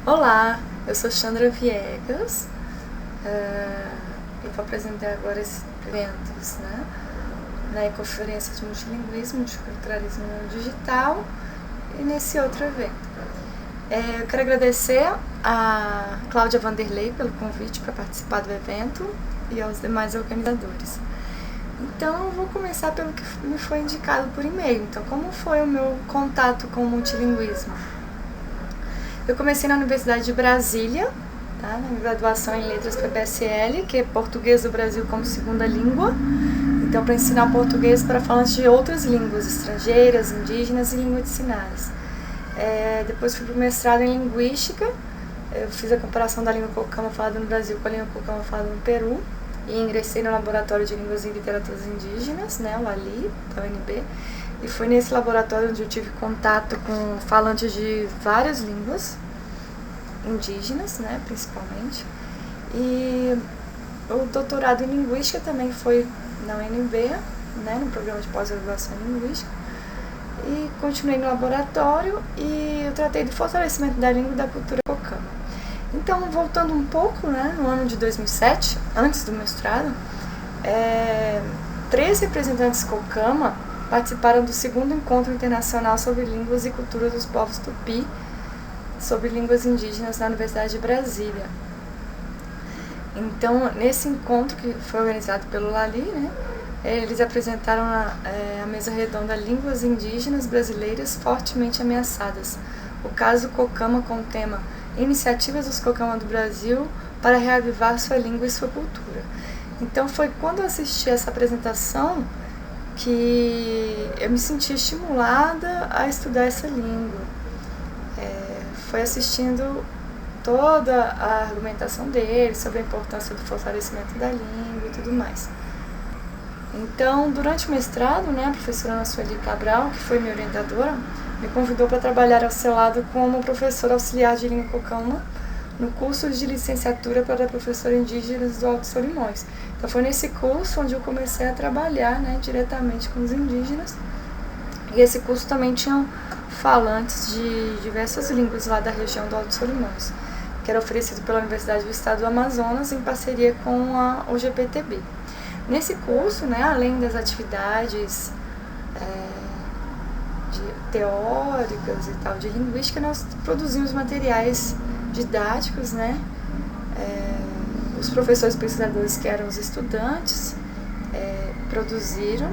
Olá, eu sou Chandra Viegas e vou apresentar agora esses eventos, na Ecoconferência de Multilinguismo, Multiculturalismo Digital e nesse outro evento. Eu quero agradecer a Cláudia Vanderlei pelo convite para participar do evento e aos demais organizadores. Então, eu vou começar pelo que me foi indicado por e-mail. Então, como foi o meu contato com o multilinguismo? Eu comecei na Universidade de Brasília, na minha graduação em Letras PBSL, que é Português do Brasil como Segunda Língua. Então, para ensinar português para falantes de outras línguas estrangeiras, indígenas e línguas de sinais. Depois fui para o mestrado em Linguística. Eu fiz a comparação da língua cocama falada no Brasil com a língua cocama falada no Peru. E ingressei no Laboratório de Línguas e Literaturas Indígenas, o LALI, da UNB. E foi nesse laboratório onde eu tive contato com falantes de várias línguas indígenas, principalmente. E o doutorado em Linguística também foi na UNB, no programa de pós-graduação em Linguística. E continuei no laboratório e eu tratei do fortalecimento da língua e da cultura cocama. Então, voltando um pouco, no ano de 2007, antes do mestrado, 3 representantes cocama participaram do 2º Encontro Internacional sobre Línguas e Culturas dos Povos Tupi, sobre línguas indígenas na Universidade de Brasília. Então, nesse encontro, que foi organizado pelo LALI, eles apresentaram a mesa redonda Línguas Indígenas Brasileiras Fortemente Ameaçadas, o caso cocama com o tema Iniciativas dos Cocama do Brasil para reavivar sua língua e sua cultura. Então foi quando eu assisti essa apresentação que eu me senti estimulada a estudar essa língua. Foi assistindo toda a argumentação dele sobre a importância do fortalecimento da língua e tudo mais. Então, durante o mestrado, a professora Ana Sueli Cabral, que foi minha orientadora, me convidou para trabalhar ao seu lado como professora auxiliar de língua cocama no curso de licenciatura para professora indígenas do Alto Solimões. Então foi nesse curso onde eu comecei a trabalhar diretamente com os indígenas. E esse curso também tinha falantes de diversas línguas lá da região do Alto Solimões, que era oferecido pela Universidade do Estado do Amazonas em parceria com a UGPTB. Nesse curso, além das atividades teóricas e tal, de linguística, nós produzimos materiais didáticos, os professores pesquisadores, que eram os estudantes, produziram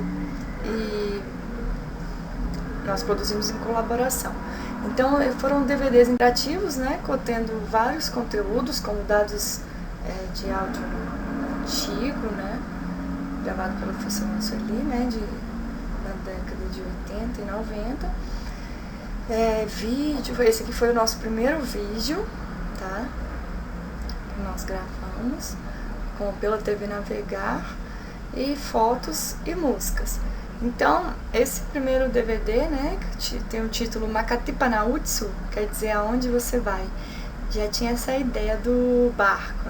e nós produzimos em colaboração. Então, foram DVDs interativos, contendo vários conteúdos, como dados de áudio antigo, gravado pela professora Sueli, na década de 80 e 90. Vídeo, esse aqui foi o nosso primeiro vídeo, que nós gravamos pela TV Navegar, e fotos e músicas. Então, esse primeiro DVD, que tem o título Makatipanautsu, quer dizer aonde você vai, já tinha essa ideia do barco,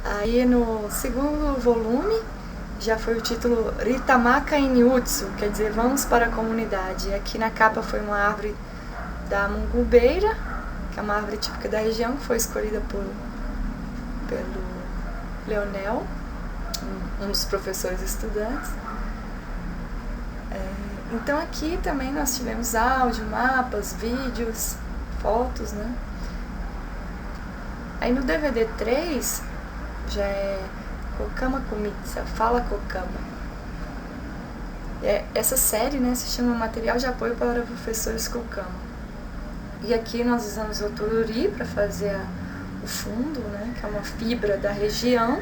Aí no segundo volume já foi o título Ritamaka Iniutsu, quer dizer vamos para a comunidade. Aqui na capa foi uma árvore da mungubeira, que é uma árvore típica da região, que foi escolhida pelo Leonel, um dos professores estudantes. Então aqui também nós tivemos áudio, mapas, vídeos, fotos, Aí no DVD 3 já é Cocama Kumitsa, Fala Cocama. Essa série, se chama Material de Apoio para Professores Cocama. E aqui nós usamos o tururi para fazer o fundo, que é uma fibra da região,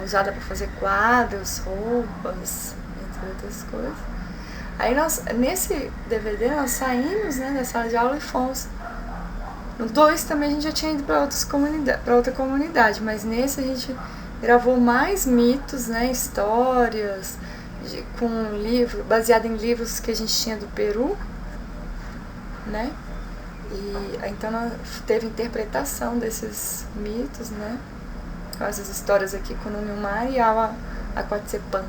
usada para fazer quadros, roupas, entre outras coisas. Aí nesse DVD nós saímos da sala de aula e fomos. No 2 também a gente já tinha ido para outra comunidade, mas nesse a gente gravou mais mitos, histórias, baseado em livros que a gente tinha do Peru, E então teve interpretação desses mitos, com essas histórias aqui com o Numilmar e a Aquatsepan.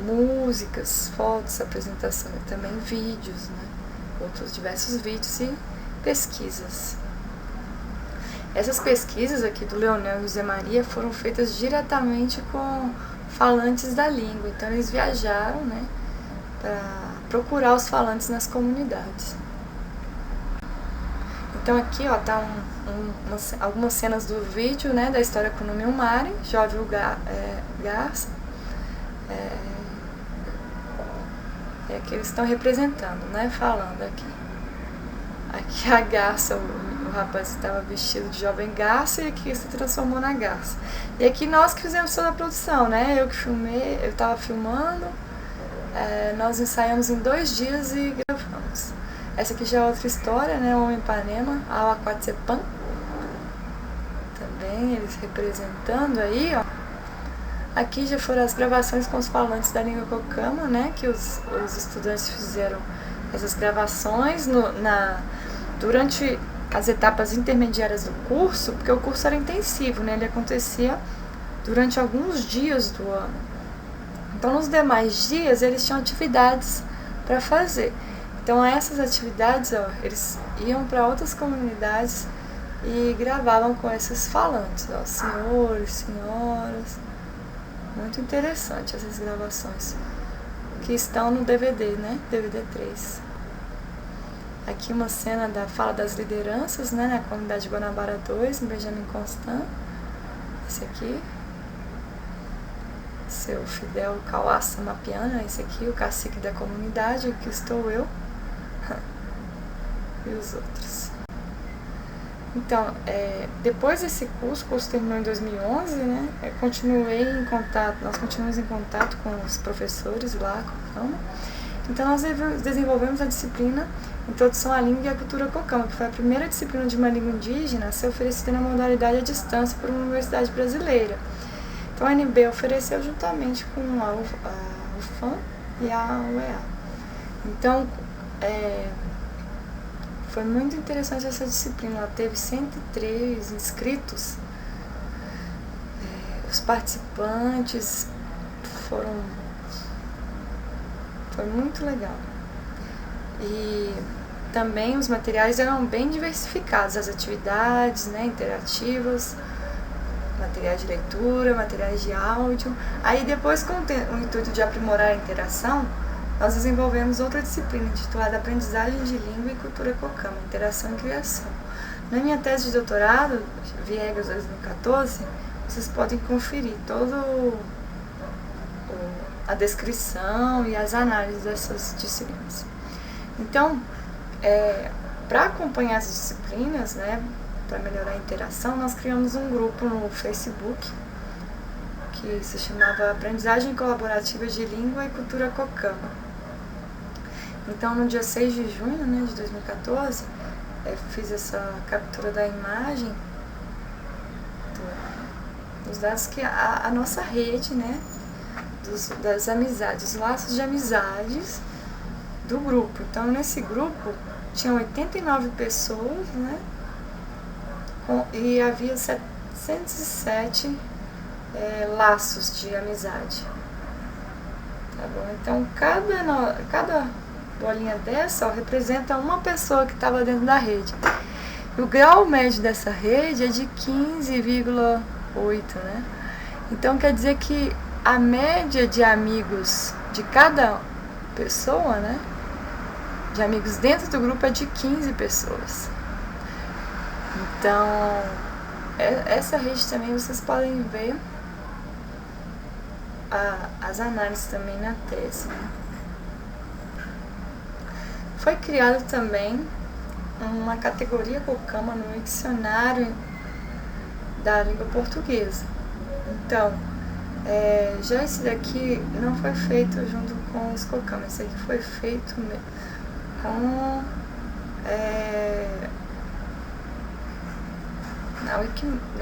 Músicas, fotos, apresentação e também vídeos, outros diversos vídeos e pesquisas. Essas pesquisas aqui do Leonel e José Maria foram feitas diretamente com falantes da língua. Então eles viajaram, né, para procurar os falantes nas comunidades. Então aqui, ó, tá algumas cenas do vídeo, né, da história com o nome Umari, Jovem Garça. É que eles estão representando, né, falando aqui. Aqui a garça, o rapaz estava vestido de jovem garça e aqui se transformou na garça. E aqui nós que fizemos toda a produção, né, eu que filmei, eu estava filmando, nós ensaiamos em 2 dias e gravamos. Essa aqui já é outra história, né, o Homem Ipanema, a Aquatsepan. Também eles representando aí, ó. Aqui já foram as gravações com os falantes da língua cocama, né, que os estudantes fizeram essas gravações durante as etapas intermediárias do curso, porque o curso era intensivo, né, ele acontecia durante alguns dias do ano. Então, nos demais dias, eles tinham atividades para fazer. Então, essas atividades, ó, eles iam para outras comunidades e gravavam com esses falantes, ó, senhores, senhoras. Muito interessante essas gravações, que estão no DVD, né? DVD 3. Aqui uma cena da fala das lideranças, né? Na comunidade Guanabara 2, em Benjamin Constant. Esse aqui. Seu Fidel Kawasa Mapiana, esse aqui, o cacique da comunidade, aqui estou eu. E os outros. Então, depois desse curso, o curso terminou em 2011, né? Nós continuamos em contato com os professores lá, cocama. Então, nós desenvolvemos a disciplina Introdução à Língua e à Cultura Cocama, que foi a primeira disciplina de uma língua indígena a ser oferecida na modalidade à distância por uma universidade brasileira. Então, a UNB ofereceu juntamente com a UFAM e a UEA. Então, foi muito interessante essa disciplina, ela teve 103 inscritos, os participantes foi muito legal. E também os materiais eram bem diversificados, as atividades, né, interativas, materiais de leitura, materiais de áudio. Aí depois, com o intuito de aprimorar a interação, nós desenvolvemos outra disciplina intitulada Aprendizagem de Língua e Cultura Cocama, Interação e Criação. Na minha tese de doutorado, Viegas 2014, vocês podem conferir toda a descrição e as análises dessas disciplinas. Então, para acompanhar as disciplinas, né, para melhorar a interação, nós criamos um grupo no Facebook que se chamava Aprendizagem Colaborativa de Língua e Cultura Cocama. Então, no dia 6 de junho, né, de 2014, fiz essa captura da imagem dos dados que a nossa rede, né, das amizades, os laços de amizades do grupo. Então, nesse grupo, tinham 89 pessoas, né, e havia 707 laços de amizade. Tá bom? Então, cada bolinha dessa, ó, representa uma pessoa que estava dentro da rede. E o grau médio dessa rede é de 15,8, né? Então, quer dizer que a média de amigos de cada pessoa, né, de amigos dentro do grupo é de 15 pessoas. Então, essa rede também vocês podem ver as análises também na tese, né? Foi criado também uma categoria cocama no dicionário da língua portuguesa. Então, já esse daqui não foi feito junto com os cocamas, esse aqui foi feito com na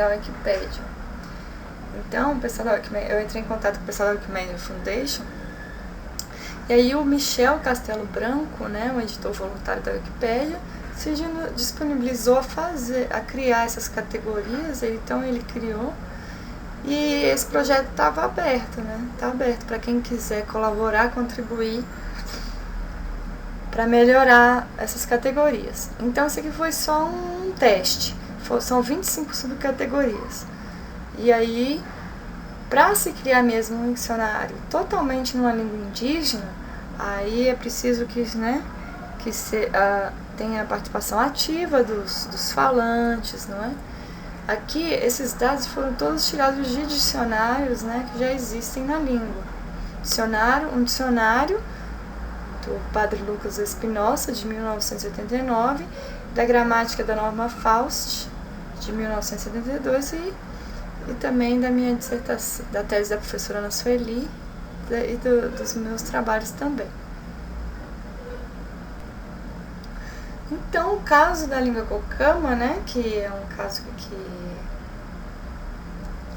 Wikipédia. Então, o pessoal da Wikimedia, eu entrei em contato com o pessoal da Wikimedia Foundation, e aí o Michel Castelo Branco, né, o editor voluntário da Wikipédia, se disponibilizou a criar essas categorias. Então ele criou, e esse projeto estava aberto, né? Está aberto para quem quiser colaborar, contribuir para melhorar essas categorias. Então esse aqui foi só um teste. são 25 subcategorias. E aí, para se criar mesmo um dicionário totalmente numa língua indígena, aí é preciso que tenha a participação ativa dos falantes, não é? Aqui, esses dados foram todos tirados de dicionários, né, que já existem na língua. Um dicionário do padre Lucas Espinosa, de 1989, da gramática da Norma Faust, de 1972, e também da minha dissertação, da tese da professora Ana Sueli, e dos meus trabalhos também. Então, o caso da língua cocama, né, que é um caso que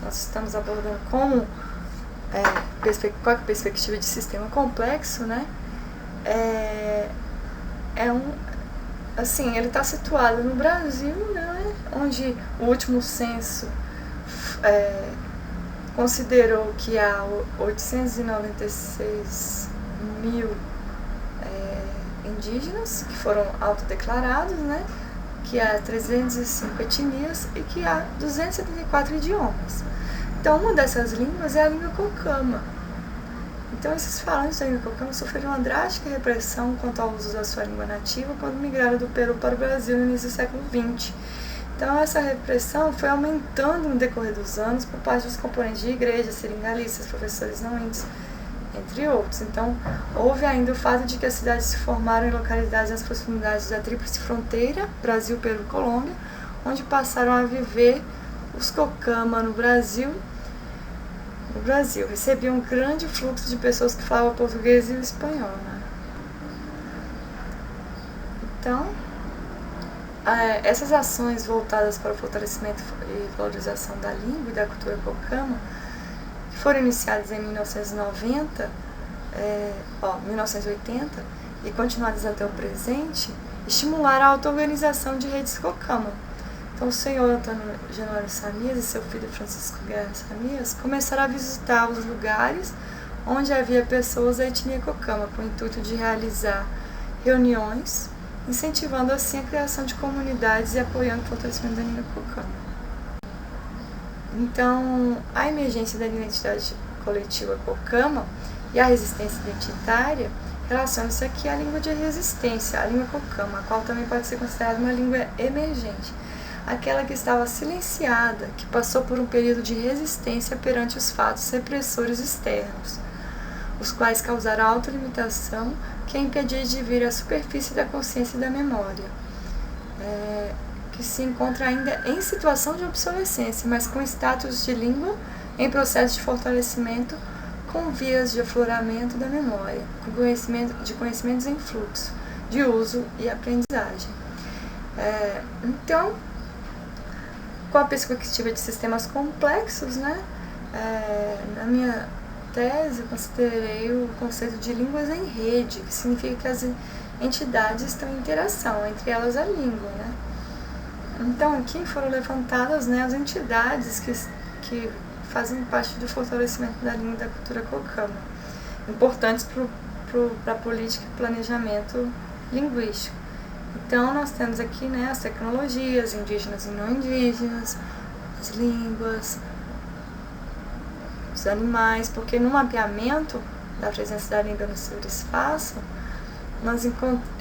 nós estamos abordando com a perspectiva de sistema complexo, né, ele está situado no Brasil, né, onde o último censo considerou que há 896 mil indígenas que foram autodeclarados, né, que há 305 etnias e que há 274 idiomas. Então, uma dessas línguas é a língua cocama. Então, esses falantes da língua cocama sofreram uma drástica repressão quanto ao uso da sua língua nativa quando migraram do Peru para o Brasil no início do século XX. Então, essa repressão foi aumentando no decorrer dos anos por parte dos componentes de igrejas, seringalistas, professores não índios, entre outros. Então, houve ainda o fato de que as cidades se formaram em localidades nas proximidades da tríplice fronteira, Brasil, Peru e Colômbia, onde passaram a viver os cocama no Brasil. O Brasil recebia um grande fluxo de pessoas que falavam português e o espanhol, né? Então, essas ações voltadas para o fortalecimento e valorização da língua e da cultura cocama, que foram iniciadas em 1980 e continuadas até o presente, estimularam a auto-organização de redes cocama. Então, o senhor Antônio Januário Samias e seu filho Francisco Guerra Samias começaram a visitar os lugares onde havia pessoas da etnia cocama, com o intuito de realizar reuniões, incentivando assim a criação de comunidades e apoiando o fortalecimento da língua cocama. Então, a emergência da identidade coletiva cocama e a resistência identitária relacionam-se aqui à língua de resistência, a língua cocama, a qual também pode ser considerada uma língua emergente, aquela que estava silenciada, que passou por um período de resistência perante os fatos repressores externos, os quais causaram autolimitação que a impedia de vir à superfície da consciência e da memória, que se encontra ainda em situação de obsolescência, mas com status de língua em processo de fortalecimento, com vias de afloramento da memória, com conhecimentos em fluxo, de uso e aprendizagem. Então, com a perspectiva de sistemas complexos, né, na minha tese eu considerei o conceito de línguas em rede, que significa que as entidades estão em interação, entre elas a língua, né. Então, aqui foram levantadas, né, as entidades que fazem parte do fortalecimento da língua e da cultura cocama, importantes para a política e planejamento linguístico. Então, nós temos aqui, né, as tecnologias indígenas e não indígenas, as línguas, os animais, porque no mapeamento da presença da língua no ciberespaço,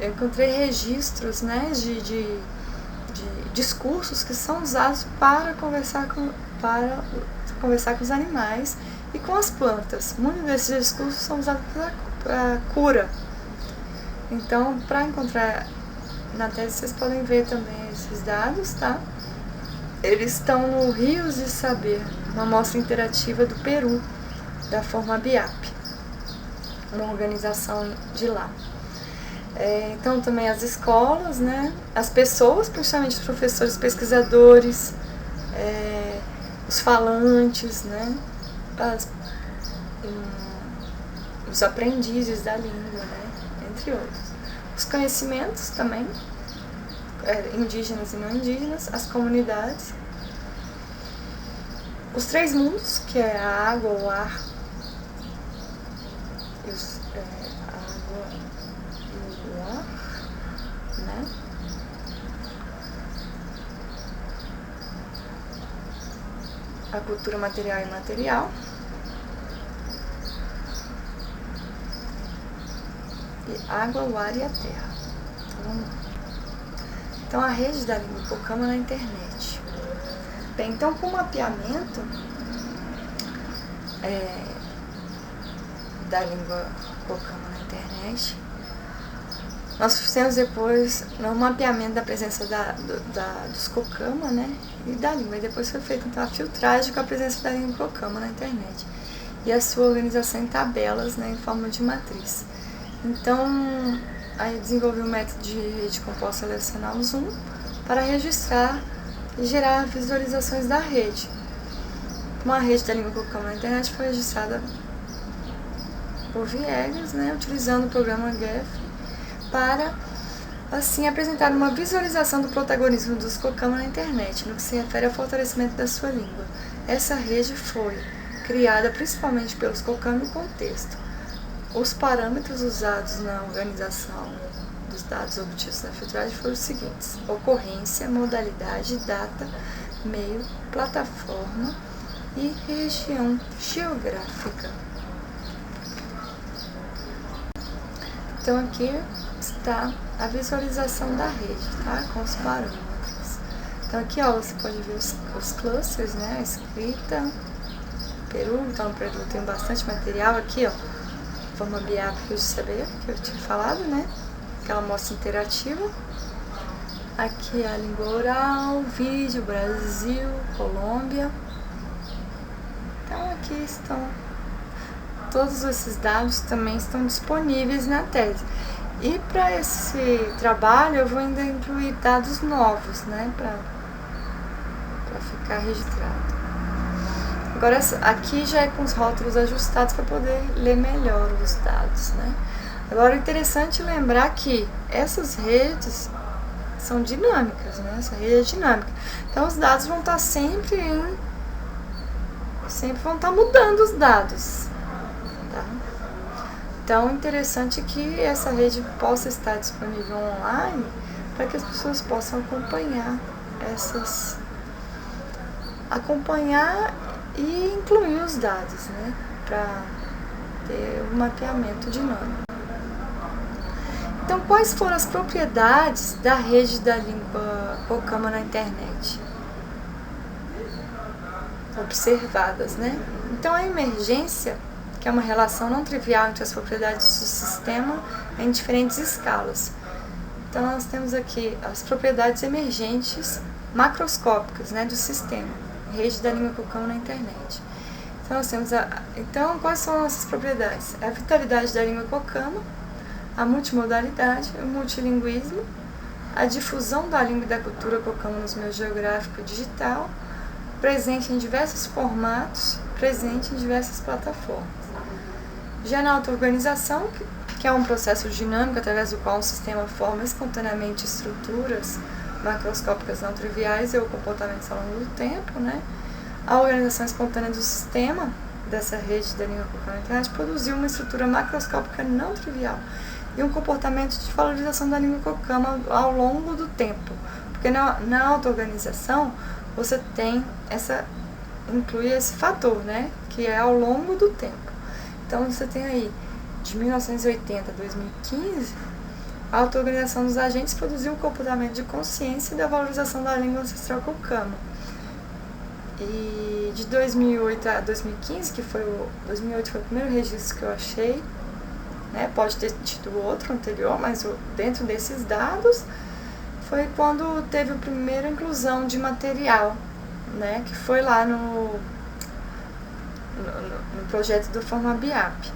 eu encontrei registros, né, de discursos que são usados para conversar com os animais e com as plantas. Muitos desses discursos são usados para cura. Então, para encontrar na tese, vocês podem ver também esses dados, tá? Eles estão no Rios de Saber, uma amostra interativa do Peru, da Forma BIAP, uma organização de lá. Então, também as escolas, né? As pessoas, principalmente os professores, pesquisadores, os falantes, né? Os aprendizes da língua, né? Entre outros. Os conhecimentos também, indígenas e não indígenas, as comunidades, os três mundos, que é a água, o ar, a água e o ar, né? a cultura material e imaterial. E água, o ar e a terra. Então, vamos lá. Então, a rede da língua Pocama na internet. Bem, então, com o mapeamento da língua Pocama na internet, nós fizemos depois no mapeamento da presença dos Pocama, né, e da língua. E depois foi feita então a filtragem com a presença da língua Pocama na internet e a sua organização em tabelas, né, em forma de matriz. Então, aí desenvolvi um método de rede composta relacional Zoom para registrar e gerar visualizações da rede. Uma rede da língua Pocama na internet foi registrada por Viegas, né, utilizando o programa GEF para, assim, apresentar uma visualização do protagonismo dos Pocama na internet, no que se refere ao fortalecimento da sua língua. Essa rede foi criada principalmente pelos Pocama e o contexto. Os parâmetros usados na organização dos dados obtidos na filtragem foram os seguintes: ocorrência, modalidade, data, meio, plataforma e região geográfica. Então aqui está a visualização da rede, tá? Com os parâmetros. Então aqui, ó, você pode ver os clusters, né? A escrita, Peru, então no Peru tem bastante material aqui, ó. Forma BIAP que eu sabia, que eu tinha falado, né? Aquela mostra interativa. Aqui a língua oral, vídeo, Brasil, Colômbia. Então aqui estão todos esses dados, também estão disponíveis na tese. E para esse trabalho eu vou ainda incluir dados novos, né, para ficar registrado. Agora aqui já é com os rótulos ajustados para poder ler melhor os dados, né. Agora é interessante lembrar que essas redes são dinâmicas, né, essa rede é dinâmica. Então os dados vão estar sempre vão estar mudando os dados. Tá? Então, interessante que essa rede possa estar disponível online para que as pessoas possam acompanhar e incluir os dados, né, para ter um mapeamento dinâmico. Então, quais foram as propriedades da rede da língua Pocama na internet? Observadas, né? Então, a emergência, que é uma relação não trivial entre as propriedades do sistema em diferentes escalas. Então, nós temos aqui as propriedades emergentes macroscópicas, né, do sistema, rede da língua Pocama na internet. Então, nós temos então, quais são essas propriedades? A vitalidade da língua Pocama, a multimodalidade, o multilinguismo, a difusão da língua e da cultura Pocama nos meios geográfico e digital, presente em diversos formatos, presente em diversas plataformas. Já na auto-organização, que é um processo dinâmico através do qual um sistema forma espontaneamente estruturas macroscópicas não triviais e ou comportamentos ao longo do tempo, né? A organização espontânea do sistema, dessa rede da língua Pocama na internet, produziu uma estrutura macroscópica não trivial e um comportamento de valorização da língua Pocama ao longo do tempo. Porque na auto-organização, você tem inclui esse fator, né, que é ao longo do tempo. Então, você tem aí, de 1980 a 2015, a auto-organização dos agentes produziu um comportamento de consciência e da valorização da língua ancestral Pocama. E de 2008 a 2015, 2008 foi o primeiro registro que eu achei, né, pode ter tido outro anterior, mas dentro desses dados, foi quando teve a primeira inclusão de material, né, que foi lá no projeto do Forma BIAP.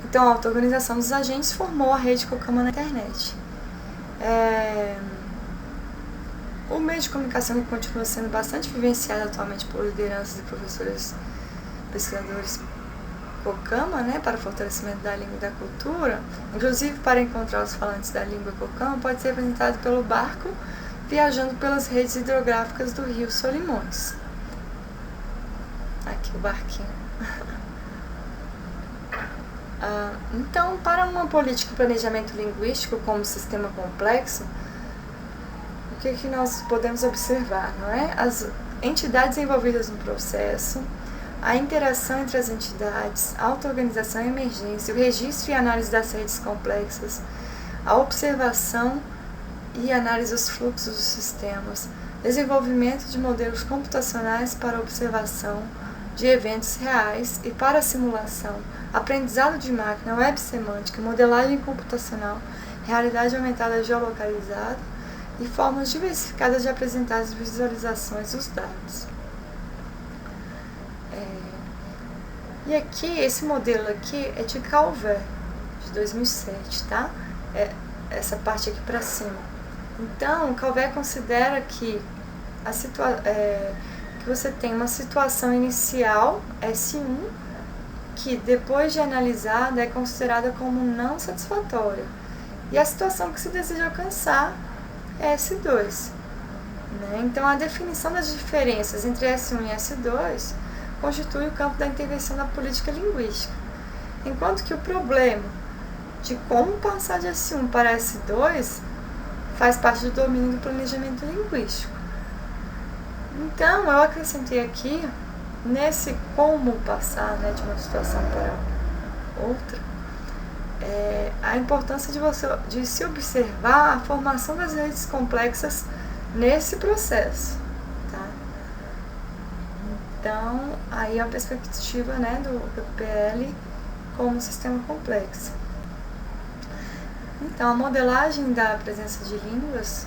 Então, a auto-organização dos agentes formou a rede Pocama na internet. O meio de comunicação que continua sendo bastante vivenciado atualmente por lideranças e professores pesquisadores Pocama, né, para o fortalecimento da língua e da cultura, inclusive para encontrar os falantes da língua Pocama, pode ser apresentado pelo barco viajando pelas redes hidrográficas do rio Solimões. Aqui o barquinho. Então, para uma política de planejamento linguístico como sistema complexo, o que nós podemos observar, não é? entidades envolvidas no processo, a interação entre as entidades, a auto-organização e emergência, o registro e análise das redes complexas, a observação e análise dos fluxos dos sistemas, desenvolvimento de modelos computacionais para observação de eventos reais e para simulação, aprendizado de máquina, web semântica, modelagem computacional, realidade aumentada geolocalizada e formas diversificadas de apresentar as visualizações dos dados. E aqui, esse modelo aqui é de Calvert, de 2007, tá? Essa parte aqui para cima. Então, Calvert considera que que você tem uma situação inicial, S1, que depois de analisada é considerada como não satisfatória. E a situação que se deseja alcançar é S2. Né? Então, a definição das diferenças entre S1 e S2 constitui o campo da intervenção da política linguística. Enquanto que o problema de como passar de S1 para S2 faz parte do domínio do planejamento linguístico. Então, eu acrescentei aqui, nesse como passar, né, de uma situação para outra, a importância de se observar a formação das redes complexas nesse processo. Tá? Então, aí a perspectiva, né, do PPL como sistema complexo. Então, a modelagem da presença de línguas,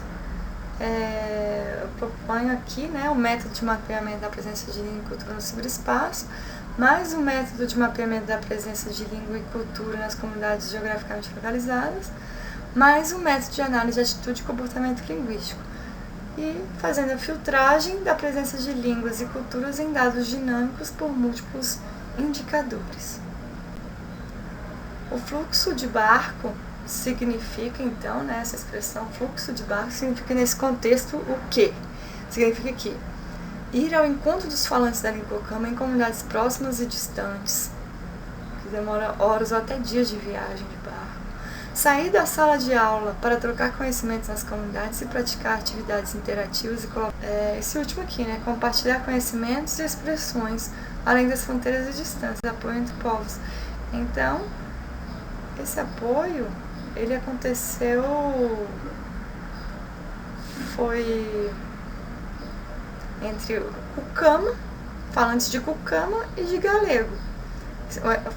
eu proponho aqui, né, o método de mapeamento da presença de língua e cultura no ciberespaço, mais o método de mapeamento da presença de língua e cultura nas comunidades geograficamente localizadas, mais o método de análise de atitude e comportamento linguístico, e fazendo a filtragem da presença de línguas e culturas em dados dinâmicos por múltiplos indicadores. O fluxo de barco significa, então, né, essa expressão fluxo de barco significa nesse contexto o quê? Significa que ir ao encontro dos falantes da língua cama em comunidades próximas e distantes, que demora horas ou até dias de viagem de barco, sair da sala de aula para trocar conhecimentos nas comunidades e praticar atividades interativas e esse último aqui, né, compartilhar conhecimentos e expressões além das fronteiras e distâncias, apoio entre povos. Então, esse apoio, ele aconteceu, foi entre Cucama, falantes de Cucama e de galego.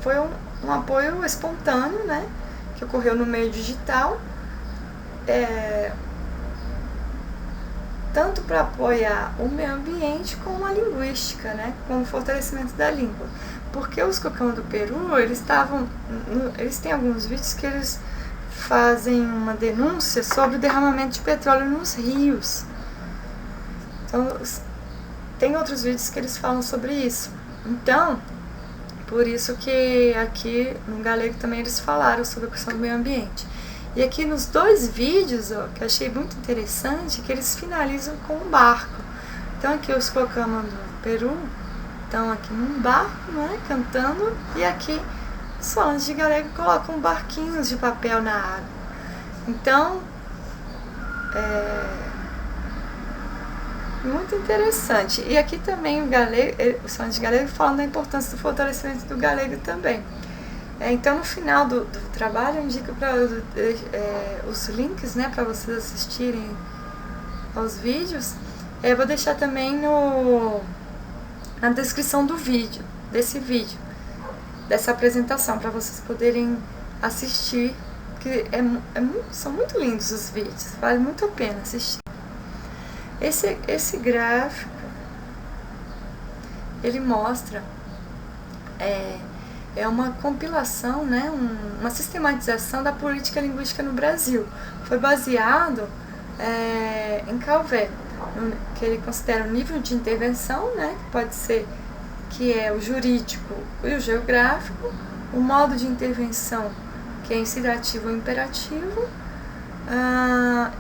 Foi um apoio espontâneo, né, que ocorreu no meio digital, tanto para apoiar o meio ambiente como a linguística, né, como o fortalecimento da língua. Porque os Cucama do Peru, eles têm alguns vídeos que eles fazem uma denúncia sobre o derramamento de petróleo nos rios. Então, tem outros vídeos que eles falam sobre isso. Então, por isso que aqui no galego também eles falaram sobre a questão do meio ambiente. E aqui nos dois vídeos, que eu achei muito interessante, que eles finalizam com um barco. Então aqui os Cucama do Peru estão aqui num barco, né, cantando, e aqui os falantes de galego colocam barquinhos de papel na água. Então, muito interessante. E aqui também os falantes de galego falam da importância do fortalecimento do galego também. Então, no final do trabalho, eu indico os links, né, para vocês assistirem aos vídeos. Eu vou deixar também na descrição do vídeo, dessa apresentação, para vocês poderem assistir, que são muito lindos os vídeos, vale muito a pena assistir. Esse gráfico, ele mostra uma compilação, né, uma sistematização da política linguística no Brasil. Foi baseado em Calvert, que ele considera o nível de intervenção, né, que pode ser que é o jurídico e o geográfico, o modo de intervenção, que é incitativo ou imperativo,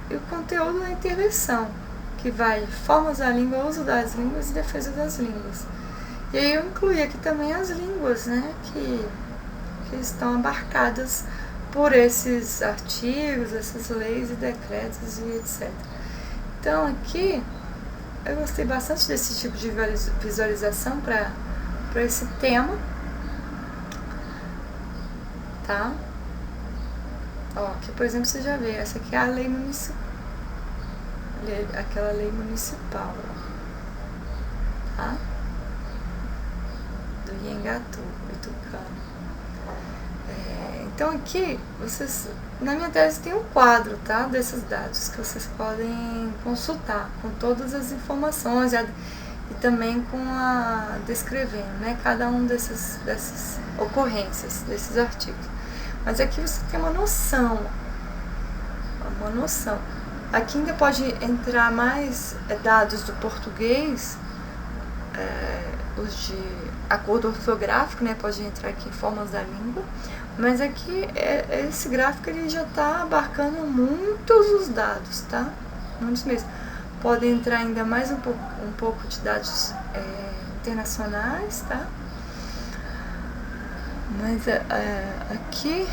e o conteúdo da intervenção, que vai de formas da língua, uso das línguas e defesa das línguas. E aí eu incluí aqui também as línguas, né, que estão abarcadas por esses artigos, essas leis e decretos e etc. Então aqui eu gostei bastante desse tipo de visualização para esse tema, tá? Ó, aqui, por exemplo, você já vê, essa aqui é a lei municipal, aquela lei municipal, tá? Do Iengatu, Itucano. Então aqui, na minha tese tem um quadro, tá? Desses dados que vocês podem consultar, com todas as informações e também descrevendo, né? Cada um dessas ocorrências, desses artigos. Mas aqui você tem uma noção. Aqui ainda pode entrar mais dados do português, os de acordo ortográfico, né? Pode entrar aqui formas da língua, mas aqui esse gráfico ele já está abarcando muitos os dados, tá? Muitos mesmo. Pode entrar ainda mais um pouco de dados internacionais, tá? Mas aqui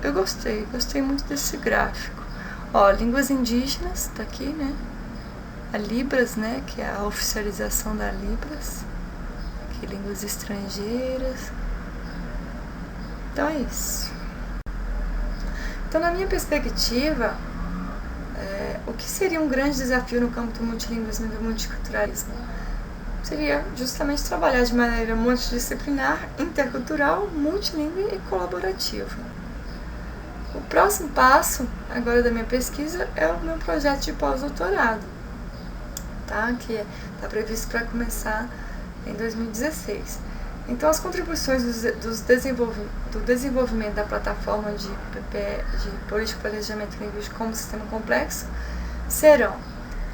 eu gostei muito desse gráfico. Ó, línguas indígenas, tá aqui, né? A Libras, né? Que é a oficialização da Libras. Aqui, línguas estrangeiras. Então é isso. Então, na minha perspectiva, o que seria um grande desafio no campo do multilinguismo e do multiculturalismo? Seria justamente trabalhar de maneira multidisciplinar, intercultural, multilingüe e colaborativa. O próximo passo, agora da minha pesquisa, é o meu projeto de pós-doutorado, tá? Que está previsto para começar em 2016. Então, as contribuições do desenvolvimento da plataforma de Política e Planejamento Linguístico como Sistema Complexo serão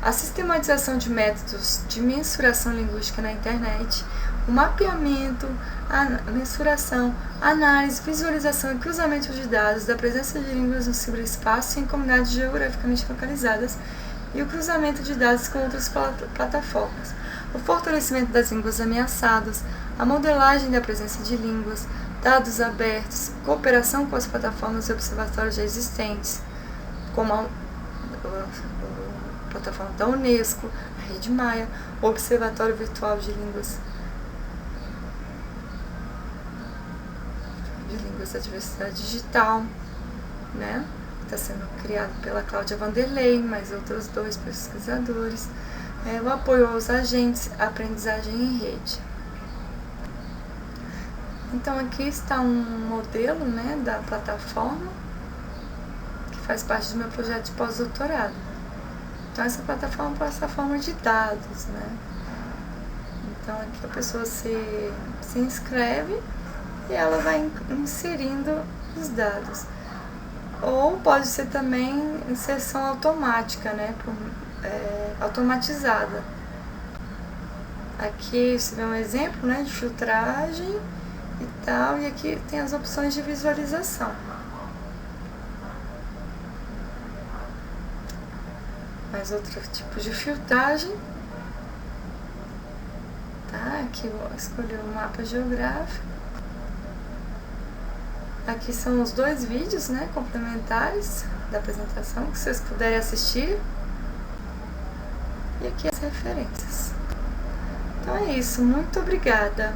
a sistematização de métodos de mensuração linguística na internet, o mapeamento, a mensuração, análise, visualização e cruzamento de dados da presença de línguas no ciberespaço e em comunidades geograficamente localizadas e o cruzamento de dados com outras plataformas, o fortalecimento das línguas ameaçadas, a modelagem da presença de línguas, dados abertos, cooperação com as plataformas e observatórios já existentes, como a plataforma da Unesco, a Rede Maia, o Observatório Virtual de Línguas da Diversidade Digital, né? Está sendo criado pela Cláudia Vanderlei, mais outros 2 pesquisadores, o apoio aos agentes, a aprendizagem em rede. Então aqui está um modelo, né, da plataforma que faz parte do meu projeto de pós-doutorado. Então essa plataforma é uma plataforma de dados, né? Então aqui a pessoa se inscreve e ela vai inserindo os dados. Ou pode ser também inserção automática, né? Automatizada. Aqui você vê um exemplo, né, de filtragem e tal, e aqui tem as opções de visualização. Mais outro tipo de filtragem. Tá? Aqui eu escolhi o mapa geográfico. Aqui são os 2 vídeos, né, complementares da apresentação, que vocês puderem assistir. E aqui as referências. Então é isso, muito obrigada.